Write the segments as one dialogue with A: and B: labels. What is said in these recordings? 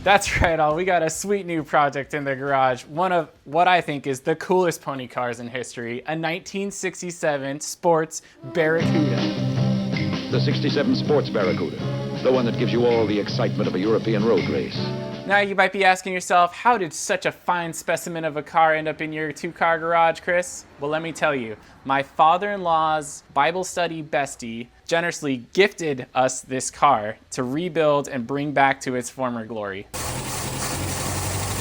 A: That's right, all. We got a sweet new project in the garage. One of what I think is the coolest pony cars in history, a 1967 sports Barracuda.
B: The 67 Sports Barracuda, the one that gives you all the excitement of a European road race.
A: Now you might be asking yourself, how did such a fine specimen of a car end up in your two-car garage, Chris? Well, let me tell you. My father-in-law's Bible study bestie generously gifted us this car to rebuild and bring back to its former glory.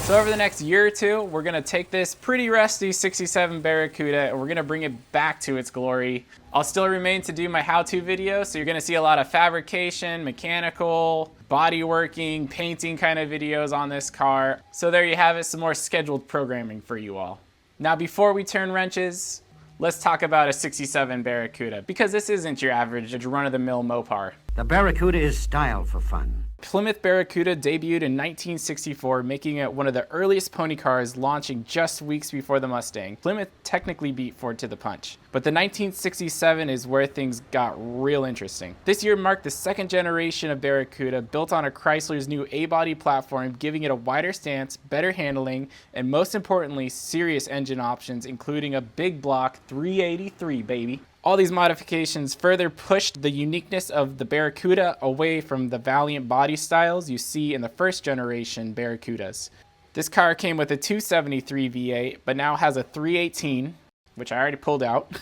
A: So over the next year or two, we're gonna take this pretty rusty 67 Barracuda and we're gonna bring it back to its glory. I'll still remain to do my how-to videos, so you're gonna see a lot of fabrication, mechanical, body working, painting kind of videos on this car. So there you have it, some more scheduled programming for you all. Now before we turn wrenches, let's talk about a 67 Barracuda, because this isn't your average run-of-the-mill Mopar.
C: The Barracuda is style for fun.
A: Plymouth Barracuda debuted in 1964, making it one of the earliest pony cars, launching just weeks before the Mustang. Plymouth technically beat Ford to the punch, but the 1967 is where things got real interesting. This year marked the second generation of Barracuda, built on a Chrysler's new A-body platform, giving it a wider stance, better handling, and most importantly, serious engine options, including a big block 383, baby. All these modifications further pushed the uniqueness of the Barracuda away from the valiant body styles you see in the first generation Barracudas. This car came with a 273 V8, but now has a 318, which I already pulled out.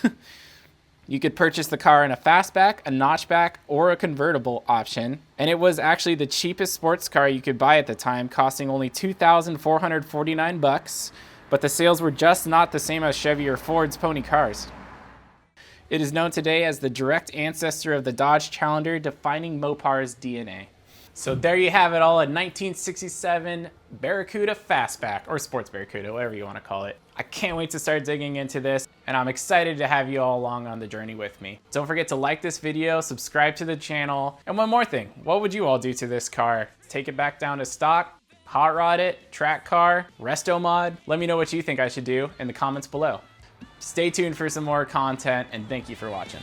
A: You could purchase the car in a fastback, a notchback, or a convertible option. And it was actually the cheapest sports car you could buy at the time, costing only $2,449, but the sales were just not the same as Chevy or Ford's pony cars. It is known today as the direct ancestor of the Dodge Challenger, defining Mopar's DNA. So there you have it all, a 1967 Barracuda Fastback, or Sports Barracuda, whatever you want to call it. I can't wait to start digging into this, and I'm excited to have you all along on the journey with me. Don't forget to like this video, subscribe to the channel, and one more thing, what would you all do to this car? Take it back down to stock? Hot rod it? Track car? Resto mod? Let me know what you think I should do in the comments below. Stay tuned for some more content, and thank you for watching.